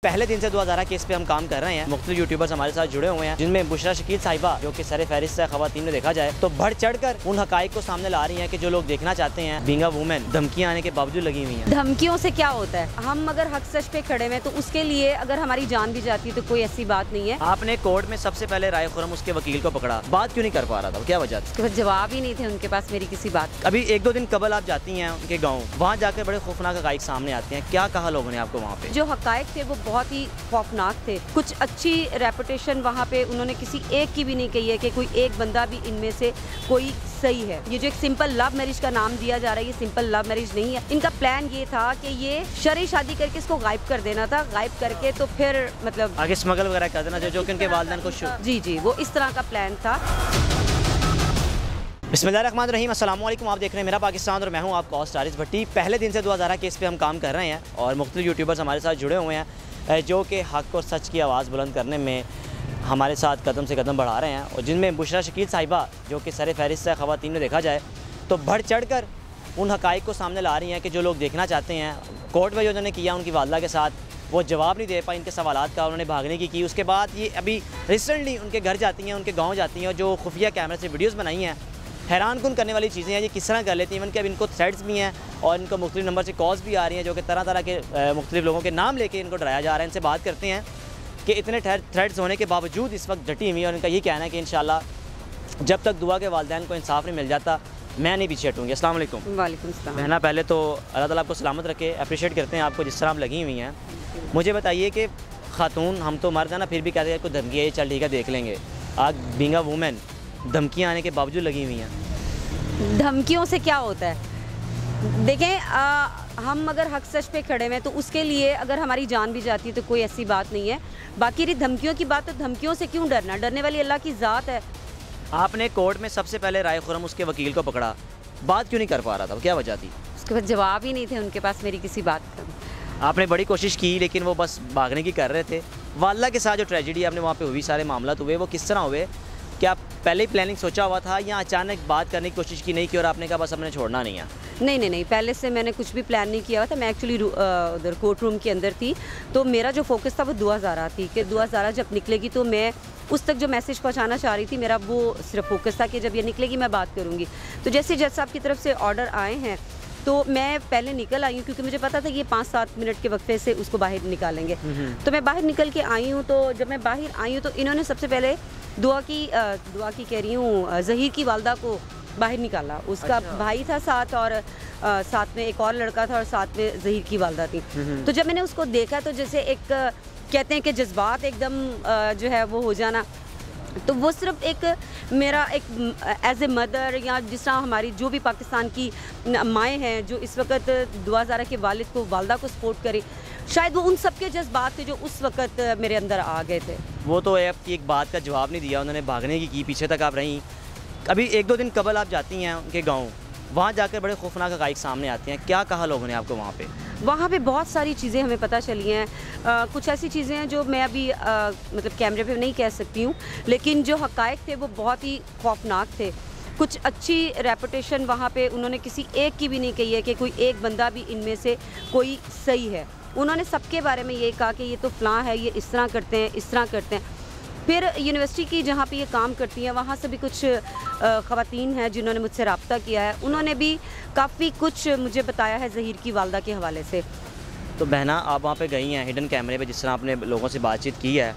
पहले दिन से 2011 केस पे हम काम कर रहे हैं। मुख्तलिफ यूट्यूबर्स हमारे साथ जुड़े हुए हैं, जिनमें बुशरा शकील साहिबा जो कि सर फहरिस्त है खवातीन में देखा जाए तो बढ़ चढ़कर उन हकाइक को सामने ला रही हैं कि जो लोग देखना चाहते हैं। बीइंग अ वुमेन धमकियां आने के बावजूद लगी हुई हैं। धमकियों से क्या होता है, हम अगर हक सच पे खड़े हैं तो उसके लिए अगर हमारी जान भी जाती है तो कोई ऐसी बात नहीं है। आपने कोर्ट में सबसे पहले राय खुरम उसके वकील को पकड़ा, बात क्यों नहीं कर पा रहा था, क्या वजह थी? जवाब ही नहीं थे उनके पास मेरी किसी बात। अभी 1-2 दिन कबल आप जाती हैं उनके गाँव, वहाँ जाकर बड़े खौफनाक हकाइक सामने आते हैं। क्या कहा लोगों ने आपको वहाँ पे? जो हकाइक थे वो बहुत ही खौफनाक थे। कुछ अच्छी रेपुटेशन वहाँ पे उन्होंने किसी एक की भी नहीं कही है कि कोई एक बंदा भी इनमें से कोई सही है। ये जो एक सिंपल लव मैरिज का नाम दिया जा रहा है, ये सिंपल लव मैरिज नहीं है। इनका प्लान ये था कि ये शरई शादी करके इसको गायब कर देना था, गायब करके तो फिर मतलब आगे स्मगल वगैरह कर देना, जो कि उनके वालिदैन को जी वो इस तरह का प्लान था। बिस्मिल्लाहिर्रहमानिर्रहीम, अस्सलाम वालेकुम। आप देख रहे हैं मेरा पाकिस्तान और मैं हूं आपका होस्ट आरिस भट्टी। पहले दिन से 2011 केस पे हम काम कर रहे हैं और मुख्तलिफ यूट्यूबर्स हमारे साथ जुड़े हुए हैं जो कि हक़ और सच की आवाज़ बुलंद करने में हमारे साथ कदम से कदम बढ़ा रहे हैं, और जिनमें बुशरा शकील साहिबा जो कि सर फहरिस्त है खवातीन में देखा जाए तो बढ़ चढ़ कर उन हकाइक को सामने ला रही हैं कि जो लोग देखना चाहते हैं। कोर्ट में जो उन्होंने किया उनकी वालदा के साथ, वो जवाब नहीं दे पाई इनके सवालात का, उन्होंने भागने की उसके बाद ये अभी रिसेंटली उनके घर जाती हैं, उनके गाँव जाती हैं और जो खुफिया कैमरे से वीडियोज़ बनाई हैं, हैरान कुन करने वाली चीज़ें हैं। ये किस तरह कर लेती हैं, इवन कि अब इनको थ्रेड्स भी हैं और इनको मुख्तलिफ नंबर से कॉल्स भी आ रही हैं जो कि तरह तरह के मुख्तलिफ लोगों के नाम लेके इनको डराया जा रहा है। इनसे बात करते हैं कि इतने थ्रेड्स होने के बावजूद इस वक्त डटी हुई है और इनका ये कहना है कि इंशाल्लाह जब तक दुआ के वालिदैन को इंसाफ नहीं मिल जाता मैं नहीं पीछे हटूँगी। अस्सलाम वालेकुम। वालेकुम सलाम। बहना, पहले तो अल्लाह ताला आपको सलामत रखे, अप्रिशिएट करते हैं आपको जिस तरह आप लगी हुई हैं। मुझे बताइए कि खातून, हम तो मर्द है ना, फिर भी कहते हैं कोई धमकी है, चल ठीक है देख लेंगे। आज बीइंग अ वुमेन धमकियाँ आने के बावजूद लगी हुई हैं। धमकियों से क्या होता है, देखें हम अगर हक सच पे खड़े हैं तो उसके लिए अगर हमारी जान भी जाती है तो कोई ऐसी बात नहीं है। बाकी रही धमकियों की बात, तो धमकियों से क्यों डरना, डरने वाली अल्लाह की ज़ात है। आपने कोर्ट में सबसे पहले राय खुरम उसके वकील को पकड़ा, बात क्यों नहीं कर पा रहा था, क्या वजह थी? उसके बाद जवाब ही नहीं थे उनके पास मेरी किसी बात का। आपने बड़ी कोशिश की लेकिन वो बस भागने की कर रहे थे। वाला के साथ जो ट्रेजेडी आपने वहाँ पे हुई, सारे मामला हुए, वो किस तरह हुए? क्या पहले ही प्लानिंग सोचा हुआ था या अचानक बात करने की कोशिश की नहीं की और आपने कहा बस हमने छोड़ना नहीं है? नहीं, पहले से मैंने कुछ भी प्लान नहीं किया हुआ था। मैं एक्चुअली उधर कोर्ट रूम के अंदर थी, तो मेरा जो फोकस था वो दुआ ज़ारा थी कि दुआ ज़ारा जब निकलेगी तो मैं उस तक जो मैसेज पहुंचाना चाह रही थी, मेरा वो सिर्फ फोकस था कि जब ये निकलेगी मैं बात करूंगी। तो जैसे जज साहब की तरफ से ऑर्डर आए हैं तो मैं पहले निकल आई हूँ, क्योंकि मुझे पता था कि ये 5-7 मिनट के वक्फे से उसको बाहर निकालेंगे। तो मैं बाहर निकल के आई हूँ। तो जब मैं बाहर आई हूँ तो इन्होंने सबसे पहले दुआ की कह रही हूँ, ज़हीर की वालदा को बाहर निकाला। उसका अच्छा। भाई था साथ और साथ में एक और लड़का था और साथ में ज़हीर की वालदा थी। तो जब मैंने उसको देखा तो जैसे एक कहते हैं कि जज्बात एकदम जो है वो हो जाना, तो वो सिर्फ एक मेरा एक एज ए मदर, या जिस तरह हमारी जो भी पाकिस्तान की माएँ हैं जो इस वक्त दुआ ज़ारा के वालिद को, वालदा को सपोर्ट करें, शायद वो उन सब के जज्बात थे जो उस वक्त मेरे अंदर आ गए थे। वो तो आपकी एक बात का जवाब नहीं दिया, उन्होंने भागने की पीछे तक आप रहीं। अभी 1-2 दिन कबल आप जाती हैं उनके गाँव, वहाँ जाकर बड़े खौफनाक हकाइक सामने आते हैं। क्या कहा लोगों ने आपको वहाँ पे? वहाँ पे बहुत सारी चीज़ें हमें पता चली हैं। कुछ ऐसी चीज़ें हैं जो मैं अभी मतलब कैमरे पे नहीं कह सकती हूँ, लेकिन जो हकाइक थे वो बहुत ही खौफनाक थे। कुछ अच्छी रेपुटेशन वहाँ पे उन्होंने किसी एक की भी नहीं कही है कि कोई एक बंदा भी इनमें से कोई सही है। उन्होंने सबके बारे में ये कहा कि ये तो फ़लाँ है, ये इस तरह करते हैं, इस तरह करते हैं। फिर यूनिवर्सिटी की जहाँ पे ये काम करती हैं वहाँ से भी कुछ ख़वातीन हैं जिन्होंने मुझसे रब्ता किया है, उन्होंने भी काफ़ी कुछ मुझे बताया है ज़हीर की वालदा के हवाले से। तो बहना, आप वहाँ पे गई हैं हिडन कैमरे पे, जिस तरह आपने लोगों से बातचीत की है,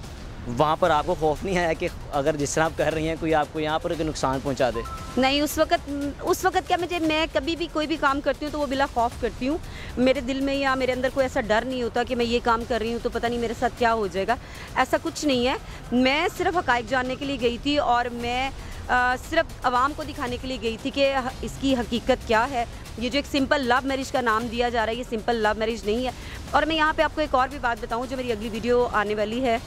वहाँ पर आपको खौफ नहीं आया कि अगर जिस तरह आप कर रही हैं कोई आपको यहाँ पर कोई नुकसान पहुँचा दे? नहीं, उस वक्त क्या, मैं कभी भी कोई भी काम करती हूँ तो वो बिला खौफ करती हूँ। मेरे दिल में या मेरे अंदर कोई ऐसा डर नहीं होता कि मैं ये काम कर रही हूँ तो पता नहीं मेरे साथ क्या हो जाएगा, ऐसा कुछ नहीं है। मैं सिर्फ हकाइक जानने के लिए गई थी और मैं सिर्फ आवाम को दिखाने के लिए गई थी कि इसकी हकीकत क्या है। ये जो एक सिंपल लव मैरिज का नाम दिया जा रहा है, ये सिंपल लव मैरिज नहीं है। और मैं यहाँ पे आपको एक और भी बात बताऊँ, जो मेरी अगली वीडियो आने वाली है,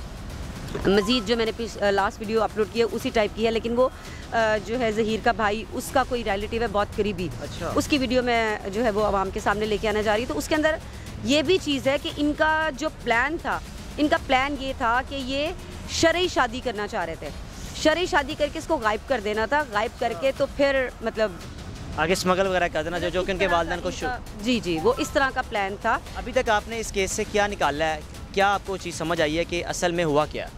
मज़ीद जो मैंने लास्ट वीडियो अपलोड की है उसी टाइप की है, लेकिन वो जो है ज़हीर का भाई, उसका कोई रिलेटिव है बहुत करीबी। अच्छा। उसकी वीडियो मैं जो है वो आवाम के सामने लेके आने जा रही हूँ। तो उसके अंदर ये भी चीज़ है कि इनका जो प्लान था, इनका प्लान ये था कि ये शरई शादी करना चाह रहे थे। शरई शादी करके इसको गायब कर देना था, गायब करके तो फिर मतलब आगे स्मगल वगैरह कर देना, जो कि उनके वालिदैन को जी वो इस तरह का प्लान था। अभी तक आपने इस केस से क्या निकाला है? क्या आपको चीज़ समझ आई है कि असल में हुआ क्या?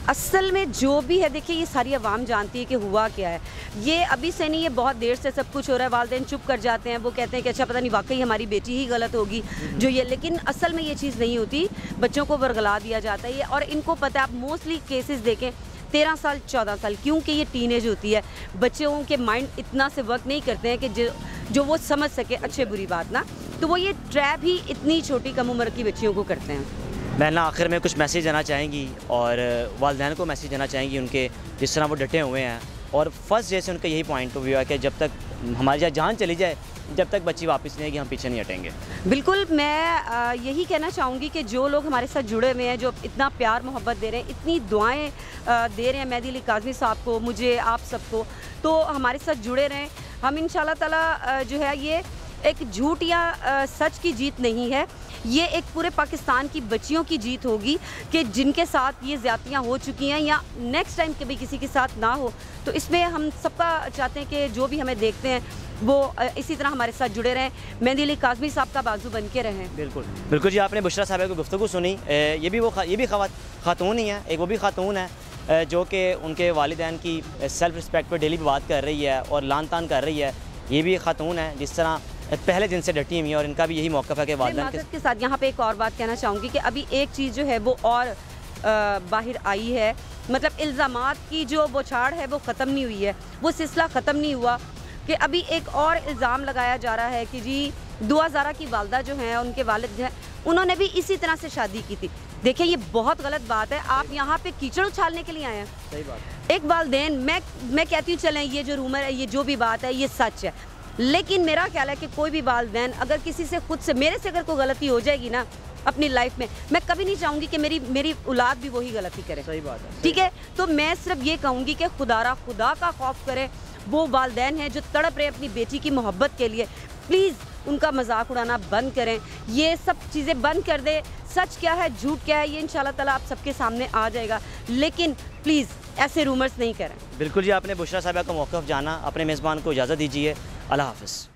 असल में जो भी है, देखिए ये सारी आवाम जानती है कि हुआ क्या है। ये अभी से नहीं, ये बहुत देर से सब कुछ हो रहा है। वालिदैन चुप कर जाते हैं, वो कहते हैं कि अच्छा पता नहीं वाकई हमारी बेटी ही गलत होगी जो ये, लेकिन असल में ये चीज़ नहीं होती। बच्चों को बरगला दिया जाता है और इनको पता है। आप मोस्टली केसेस देखें 13 साल 14 साल, क्योंकि ये टीनेज होती है, बच्चों के माइंड इतना से वर्क नहीं करते हैं कि जो वो समझ सके अच्छे बुरी बात ना, तो वो ये ट्रैप ही इतनी छोटी कम उम्र की बच्चियों को करते हैं। मैं आखिर में कुछ मैसेज देना चाहेंगी और वालिदैन को मैसेज देना चाहेंगी उनके, जिस तरह वो डटे हुए हैं और फर्स्ट डे से उनका यही पॉइंट ऑफ व्यू है कि जब तक हमारी जान चली जाए, जब तक बच्ची वापस नहीं आएगी, हम पीछे नहीं हटेंगे। बिल्कुल, मैं यही कहना चाहूँगी कि जो लोग हमारे साथ जुड़े हुए हैं, जो इतना प्यार मोहब्बत दे रहे हैं, इतनी दुआएं दे रहे हैं मेहदी अली काज़मी साहब को, मुझे, आप सबको, तो हमारे साथ जुड़े रहें। हम इंशाल्लाह ताला जो है, ये एक झूठ या सच की जीत नहीं है, ये एक पूरे पाकिस्तान की बच्चियों की जीत होगी कि जिनके साथ ये ज़्यादतियाँ हो चुकी हैं या नेक्स्ट टाइम कभी किसी के साथ ना हो। तो इसमें हम सबका चाहते हैं कि जो भी हमें देखते हैं वो इसी तरह हमारे साथ जुड़े रहें, मेहदी अली काज़मी साहब का बाजू बन के रहें। बिल्कुल बिल्कुल जी, आपने बुशरा साहब की गुफ्तगू सुनी। ये भी खातून ही है, एक वो भी खातून है जो कि उनके वालिदैन की सेल्फ़ रिस्पेक्ट पर डेली बात कर रही है और लान तान कर रही है। ये भी खातून है जिस तरह पहले दिन से डटी हुई है और इनका भी यही मौक़िफ़ है कि वालिदैन के साथ। यहाँ पे एक और बात कहना चाहूँगी कि अभी एक चीज़ जो है वो और बाहर आई है, मतलब इल्ज़ामात की जो बौछार है वो ख़त्म नहीं हुई है, वो सिलसिला ख़त्म नहीं हुआ कि अभी एक और इल्ज़ाम लगाया जा रहा है कि जी दुआ ज़ारा की वालदा जो हैं, उनके वालिद हैं, उन्होंने भी इसी तरह से शादी की थी। देखिए ये बहुत गलत बात है, आप यहाँ पे कीचड़ उछालने के लिए आए हैं। सही बात। एक वालिदैन, मैं कहती हूँ चलें ये जो रूमर है, ये जो भी बात है ये सच है, लेकिन मेरा ख्याल है कि कोई भी वालिदैन अगर किसी से, खुद से, मेरे से अगर कोई गलती हो जाएगी ना अपनी लाइफ में, मैं कभी नहीं चाहूँगी कि मेरी औलाद भी वही गलती करे। सही बात है। ठीक है, तो मैं सिर्फ ये कहूँगी कि खुदा का खौफ करें। वो वालिदैन हैं जो तड़प रहे अपनी बेटी की मोहब्बत के लिए, प्लीज़ उनका मजाक उड़ाना बंद करें, ये सब चीज़ें बंद कर दें। सच क्या है, झूठ क्या है, ये इंशाल्लाह ताला आप सबके सामने आ जाएगा, लेकिन प्लीज़ ऐसे रूमर्स नहीं करें। बिल्कुल जी, आपने बुशरा साहिबा का मौक़िफ़ जाना। अपने मेज़बान को इजाज़त दीजिए। अल्लाह हाफ़िज़।